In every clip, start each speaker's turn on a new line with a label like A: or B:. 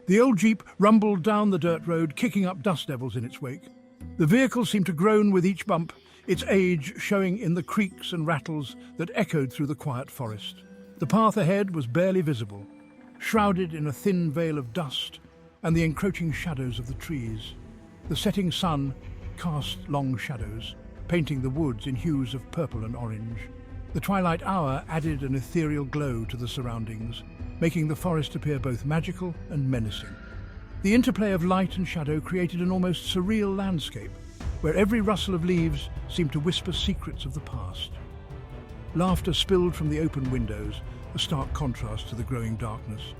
A: The old jeep rumbled down the dirt road, kicking up dust devils in its wake. The vehicle seemed to groan with each bump, its age showing in the creaks and rattles that echoed through the quiet forest. The path ahead was barely visible, shrouded in a thin veil of dust and the encroaching shadows of the trees. The setting sun cast long shadows, painting the woods in hues of purple and orange. The twilight hour added an ethereal glow to the surroundings, making the forest appear both magical and menacing. The interplay of light and shadow created an almost surreal landscape, where every rustle of leaves seemed to whisper secrets of the past. Laughter spilled from the open windows, a stark contrast to the growing darkness.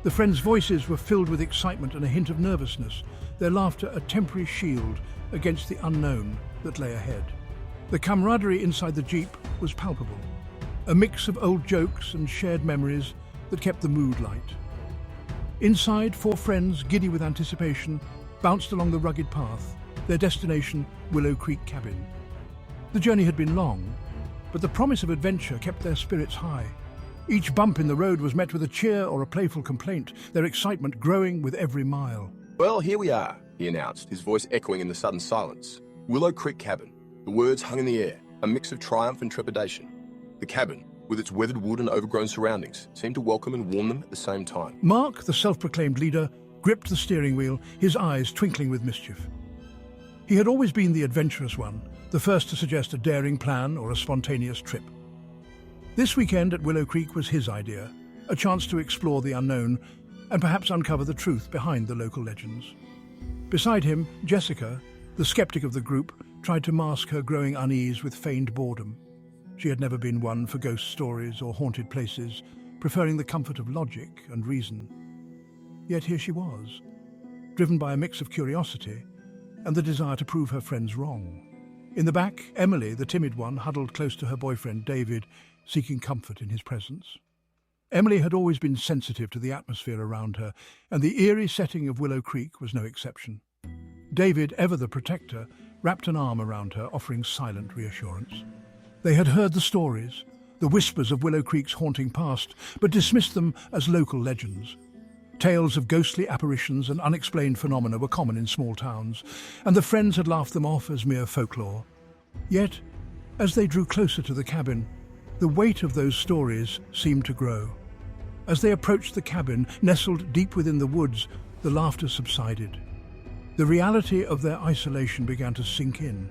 A: The friends' voices were filled with excitement and a hint of nervousness, their laughter a temporary shield against the unknown that lay ahead. The camaraderie inside the jeep was palpable, a mix of old jokes and shared memories that kept the mood light. Inside, four friends, giddy with anticipation, bounced along the rugged path, their destination, Willow Creek Cabin. The journey had been long, but the promise of adventure kept their spirits high. Each bump in the road was met with a cheer or a playful complaint, their excitement growing with every mile.
B: "Well, here we are," he announced, his voice echoing in the sudden silence. "Willow Creek Cabin." The words hung in the air, a mix of triumph and trepidation. The cabin, with its weathered wood and overgrown surroundings, seemed to welcome and warn them at the same time.
A: Mark, the self-proclaimed leader, gripped the steering wheel, his eyes twinkling with mischief. He had always been the adventurous one, the first to suggest a daring plan or a spontaneous trip. This weekend at Willow Creek was his idea, a chance to explore the unknown and perhaps uncover the truth behind the local legends. Beside him, Jessica, the skeptic of the group, tried to mask her growing unease with feigned boredom. She had never been one for ghost stories or haunted places, preferring the comfort of logic and reason. Yet here she was, driven by a mix of curiosity and the desire to prove her friends wrong. In the back, Emily, the timid one, huddled close to her boyfriend, David, seeking comfort in his presence. Emily had always been sensitive to the atmosphere around her, and the eerie setting of Willow Creek was no exception. David, ever the protector, wrapped an arm around her, offering silent reassurance. They had heard the stories, the whispers of Willow Creek's haunting past, but dismissed them as local legends. Tales of ghostly apparitions and unexplained phenomena were common in small towns, and the friends had laughed them off as mere folklore. Yet, as they drew closer to the cabin, the weight of those stories seemed to grow. As they approached the cabin, nestled deep within the woods, the laughter subsided. The reality of their isolation began to sink in,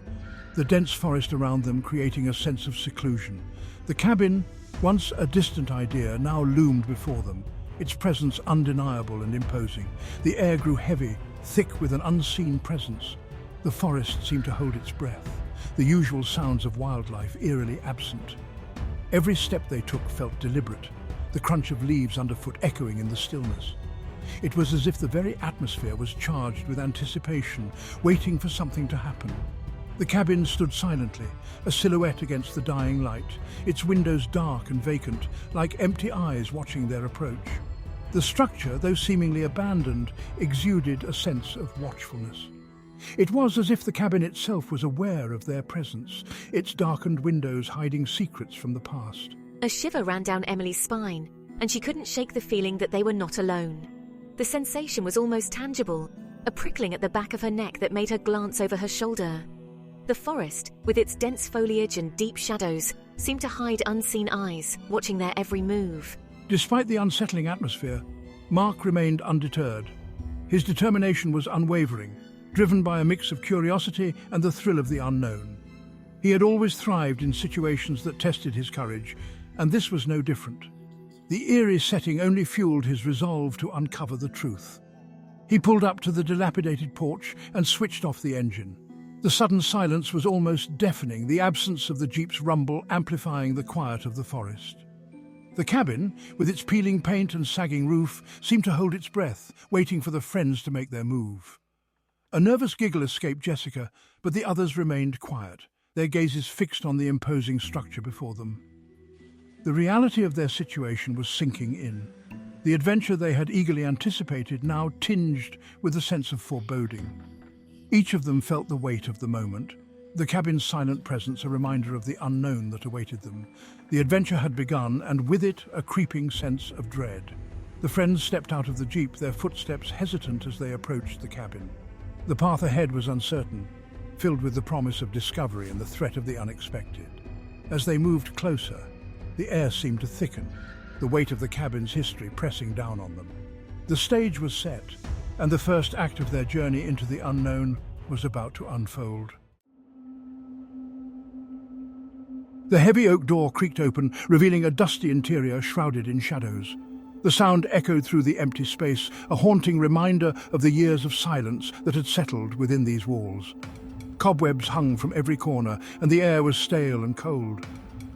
A: the dense forest around them creating a sense of seclusion. The cabin, once a distant idea, now loomed before them, its presence undeniable and imposing. The air grew heavy, thick with an unseen presence. The forest seemed to hold its breath, the usual sounds of wildlife eerily absent. Every step they took felt deliberate, the crunch of leaves underfoot echoing in the stillness. It was as if the very atmosphere was charged with anticipation, waiting for something to happen. The cabin stood silently, a silhouette against the dying light, its windows dark and vacant, like empty eyes watching their approach. The structure, though seemingly abandoned, exuded a sense of watchfulness. It was as if the cabin itself was aware of their presence, its darkened windows hiding secrets from the past.
C: A shiver ran down Emily's spine, and she couldn't shake the feeling that they were not alone. The sensation was almost tangible, a prickling at the back of her neck that made her glance over her shoulder. The forest, with its dense foliage and deep shadows, seemed to hide unseen eyes, watching their every move.
A: Despite the unsettling atmosphere, Mark remained undeterred. His determination was unwavering, driven by a mix of curiosity and the thrill of the unknown. He had always thrived in situations that tested his courage, and this was no different. The eerie setting only fueled his resolve to uncover the truth. He pulled up to the dilapidated porch and switched off the engine. The sudden silence was almost deafening, the absence of the jeep's rumble amplifying the quiet of the forest. The cabin, with its peeling paint and sagging roof, seemed to hold its breath, waiting for the friends to make their move. A nervous giggle escaped Jessica, but the others remained quiet, their gazes fixed on the imposing structure before them. The reality of their situation was sinking in. The adventure they had eagerly anticipated now tinged with a sense of foreboding. Each of them felt the weight of the moment, the cabin's silent presence a reminder of the unknown that awaited them. The adventure had begun, and with it a creeping sense of dread. The friends stepped out of the jeep, their footsteps hesitant as they approached the cabin. The path ahead was uncertain, filled with the promise of discovery and the threat of the unexpected. As they moved closer, the air seemed to thicken, the weight of the cabin's history pressing down on them. The stage was set, and the first act of their journey into the unknown was about to unfold. The heavy oak door creaked open, revealing a dusty interior shrouded in shadows. The sound echoed through the empty space, a haunting reminder of the years of silence that had settled within these walls. Cobwebs hung from every corner, and the air was stale and cold.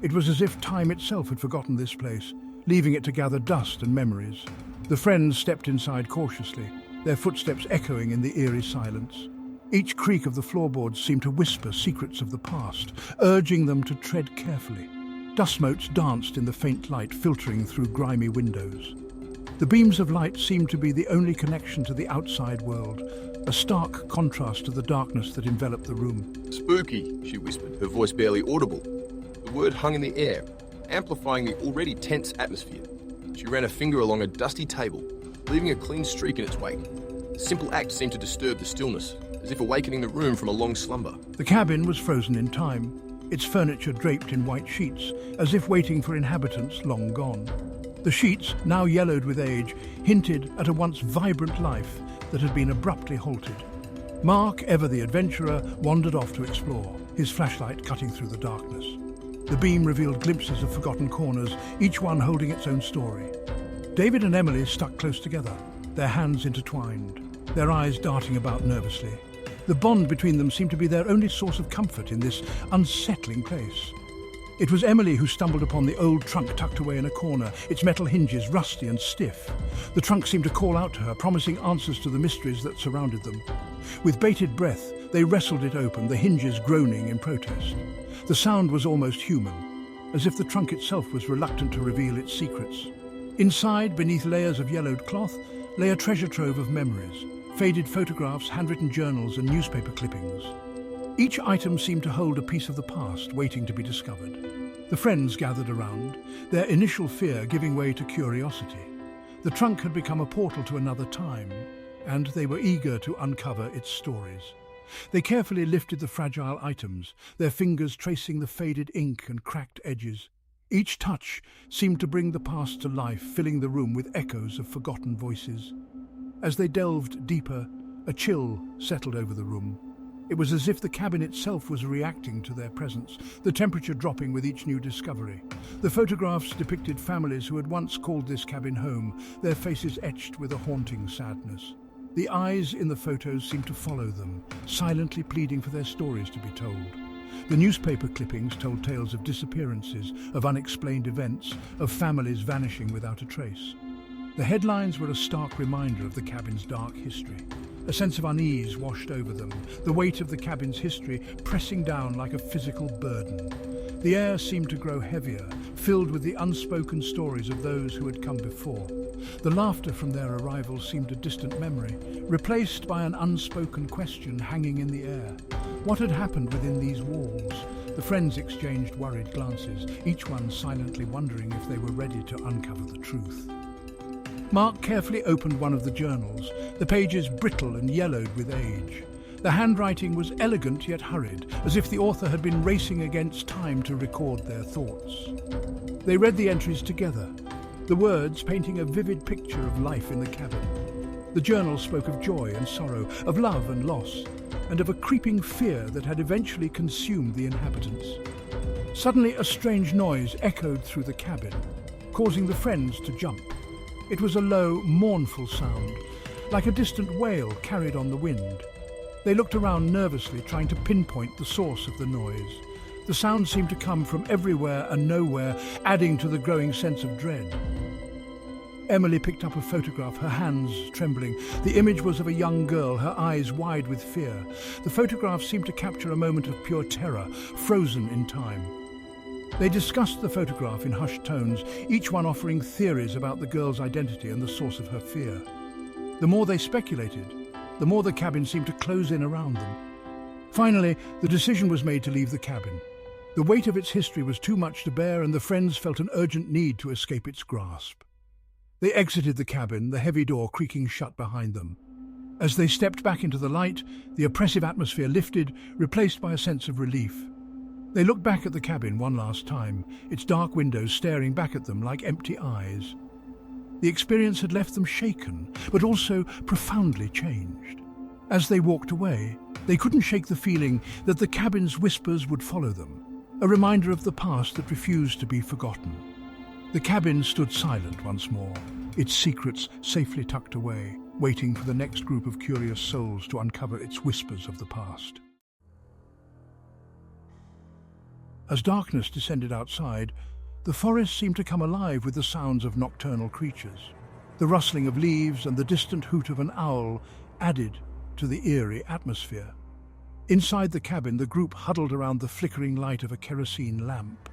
A: It was as if time itself had forgotten this place, leaving it to gather dust and memories. The friends stepped inside cautiously, their footsteps echoing in the eerie silence. Each creak of the floorboards seemed to whisper secrets of the past, urging them to tread carefully. Dust motes danced in the faint light filtering through grimy windows. The beams of light seemed to be the only connection to the outside world, a stark contrast to the darkness that enveloped the room.
B: "Spooky," she whispered, her voice barely audible. The word hung in the air, amplifying the already tense atmosphere. She ran a finger along a dusty table, leaving a clean streak in its wake. The simple act seemed to disturb the stillness, as if awakening the room from a long slumber.
A: The cabin was frozen in time, its furniture draped in white sheets, as if waiting for inhabitants long gone. The sheets, now yellowed with age, hinted at a once vibrant life that had been abruptly halted. Mark, ever the adventurer, wandered off to explore, his flashlight cutting through the darkness. The beam revealed glimpses of forgotten corners, each one holding its own story. David and Emily stuck close together, their hands intertwined, their eyes darting about nervously. The bond between them seemed to be their only source of comfort in this unsettling place. It was Emily who stumbled upon the old trunk tucked away in a corner, its metal hinges rusty and stiff. The trunk seemed to call out to her, promising answers to the mysteries that surrounded them. With bated breath, they wrestled it open, the hinges groaning in protest. The sound was almost human, as if the trunk itself was reluctant to reveal its secrets. Inside, beneath layers of yellowed cloth, lay a treasure trove of memories, faded photographs, handwritten journals, and newspaper clippings. Each item seemed to hold a piece of the past waiting to be discovered. The friends gathered around, their initial fear giving way to curiosity. The trunk had become a portal to another time, and they were eager to uncover its stories. They carefully lifted the fragile items, their fingers tracing the faded ink and cracked edges. Each touch seemed to bring the past to life, filling the room with echoes of forgotten voices. As they delved deeper, a chill settled over the room. It was as if the cabin itself was reacting to their presence, the temperature dropping with each new discovery. The photographs depicted families who had once called this cabin home, their faces etched with a haunting sadness. The eyes in the photos seemed to follow them, silently pleading for their stories to be told. The newspaper clippings told tales of disappearances, of unexplained events, of families vanishing without a trace. The headlines were a stark reminder of the cabin's dark history. A sense of unease washed over them, the weight of the cabin's history pressing down like a physical burden. The air seemed to grow heavier, filled with the unspoken stories of those who had come before. The laughter from their arrival seemed a distant memory, replaced by an unspoken question hanging in the air. What had happened within these walls? The friends exchanged worried glances, each one silently wondering if they were ready to uncover the truth. Mark carefully opened one of the journals, the pages brittle and yellowed with age. The handwriting was elegant yet hurried, as if the author had been racing against time to record their thoughts. They read the entries together, the words painting a vivid picture of life in the cabin. The journal spoke of joy and sorrow, of love and loss, and of a creeping fear that had eventually consumed the inhabitants. Suddenly a strange noise echoed through the cabin, causing the friends to jump. It was a low, mournful sound, like a distant wail carried on the wind. They looked around nervously, trying to pinpoint the source of the noise. The sound seemed to come from everywhere and nowhere, adding to the growing sense of dread. Emily picked up a photograph, her hands trembling. The image was of a young girl, her eyes wide with fear. The photograph seemed to capture a moment of pure terror, frozen in time. They discussed the photograph in hushed tones, each one offering theories about the girl's identity and the source of her fear. The more they speculated, the more the cabin seemed to close in around them. Finally, the decision was made to leave the cabin. The weight of its history was too much to bear, and the friends felt an urgent need to escape its grasp. They exited the cabin, the heavy door creaking shut behind them. As they stepped back into the light, the oppressive atmosphere lifted, replaced by a sense of relief. They looked back at the cabin one last time, its dark windows staring back at them like empty eyes. The experience had left them shaken, but also profoundly changed. As they walked away, they couldn't shake the feeling that the cabin's whispers would follow them, a reminder of the past that refused to be forgotten. The cabin stood silent once more, its secrets safely tucked away, waiting for the next group of curious souls to uncover its whispers of the past. As darkness descended outside, the forest seemed to come alive with the sounds of nocturnal creatures. The rustling of leaves and the distant hoot of an owl added to the eerie atmosphere. Inside the cabin, the group huddled around the flickering light of a kerosene lamp,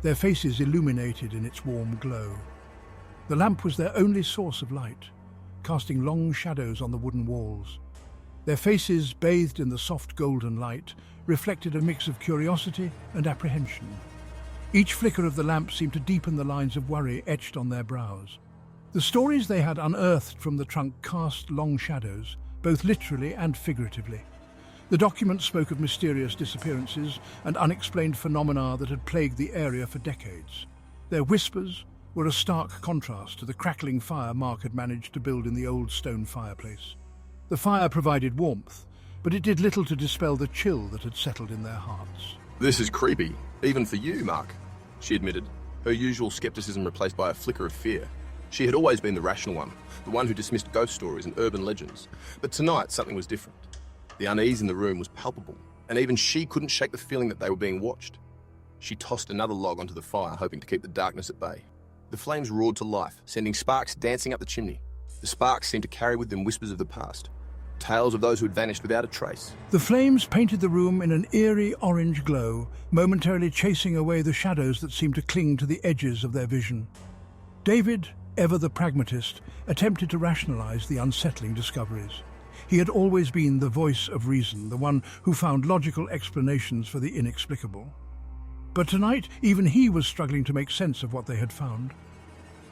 A: their faces illuminated in its warm glow. The lamp was their only source of light, casting long shadows on the wooden walls. Their faces, bathed in the soft golden light, reflected a mix of curiosity and apprehension. Each flicker of the lamp seemed to deepen the lines of worry etched on their brows. The stories they had unearthed from the trunk cast long shadows, both literally and figuratively. The documents spoke of mysterious disappearances and unexplained phenomena that had plagued the area for decades. Their whispers were a stark contrast to the crackling fire Mark had managed to build in the old stone fireplace. The fire provided warmth, but it did little to dispel the chill that had settled in their hearts.
B: This is creepy, even for you, Mark, she admitted, her usual skepticism replaced by a flicker of fear. She had always been the rational one, the one who dismissed ghost stories and urban legends. But tonight, something was different. The unease in the room was palpable, and even she couldn't shake the feeling that they were being watched. She tossed another log onto the fire, hoping to keep the darkness at bay. The flames roared to life, sending sparks dancing up the chimney. The sparks seemed to carry with them whispers of the past, tales of those who had vanished without a trace.
A: The flames painted the room in an eerie orange glow, momentarily chasing away the shadows that seemed to cling to the edges of their vision. David, ever the pragmatist, attempted to rationalize the unsettling discoveries. He had always been the voice of reason, the one who found logical explanations for the inexplicable. But tonight, even he was struggling to make sense of what they had found.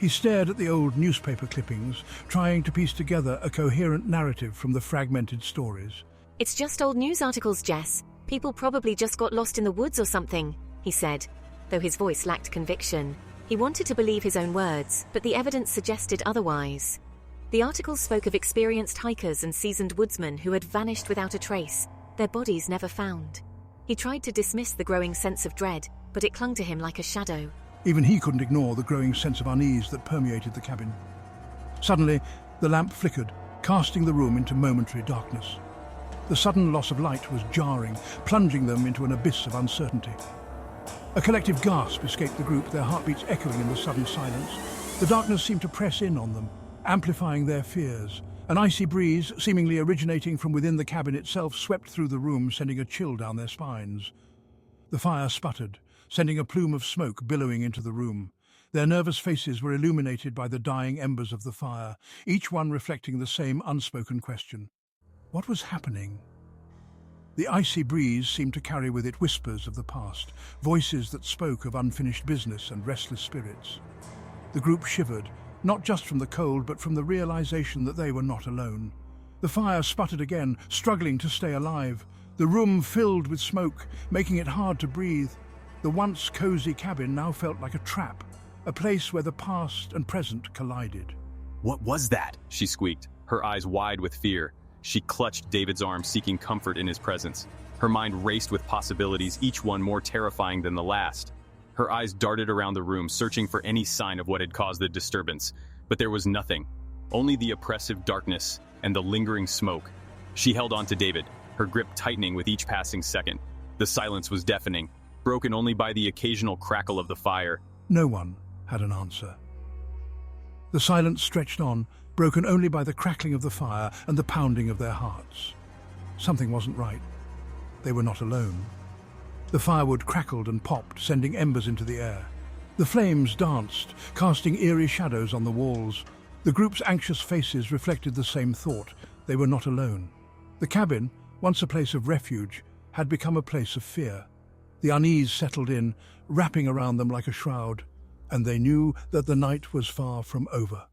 A: He stared at the old newspaper clippings, trying to piece together a coherent narrative from the fragmented stories.
C: "It's just old news articles, Jess. People probably just got lost in the woods or something," he said, though his voice lacked conviction. He wanted to believe his own words, but the evidence suggested otherwise. The articles spoke of experienced hikers and seasoned woodsmen who had vanished without a trace, their bodies never found. He tried to dismiss the growing sense of dread, but it clung to him like a shadow.
A: Even he couldn't ignore the growing sense of unease that permeated the cabin. Suddenly, the lamp flickered, casting the room into momentary darkness. The sudden loss of light was jarring, plunging them into an abyss of uncertainty. A collective gasp escaped the group, their heartbeats echoing in the sudden silence. The darkness seemed to press in on them, amplifying their fears. An icy breeze, seemingly originating from within the cabin itself, swept through the room, sending a chill down their spines. The fire sputtered, sending a plume of smoke billowing into the room. Their nervous faces were illuminated by the dying embers of the fire, each one reflecting the same unspoken question. What was happening? The icy breeze seemed to carry with it whispers of the past, voices that spoke of unfinished business and restless spirits. The group shivered, not just from the cold, but from the realization that they were not alone. The fire sputtered again, struggling to stay alive. The room filled with smoke, making it hard to breathe. The once cozy cabin now felt like a trap, a place where the past and present collided.
D: "What was that?" she squeaked, her eyes wide with fear. She clutched David's arm, seeking comfort in his presence. Her mind raced with possibilities, each one more terrifying than the last. Her eyes darted around the room, searching for any sign of what had caused the disturbance. But there was nothing, only the oppressive darkness and the lingering smoke. She held on to David, her grip tightening with each passing second. The silence was deafening, broken only by the occasional crackle of the fire.
A: No one had an answer. The silence stretched on, broken only by the crackling of the fire and the pounding of their hearts. Something wasn't right. They were not alone. The firewood crackled and popped, sending embers into the air. The flames danced, casting eerie shadows on the walls. The group's anxious faces reflected the same thought. They were not alone. The cabin, once a place of refuge, had become a place of fear. The unease settled in, wrapping around them like a shroud, and they knew that the night was far from over.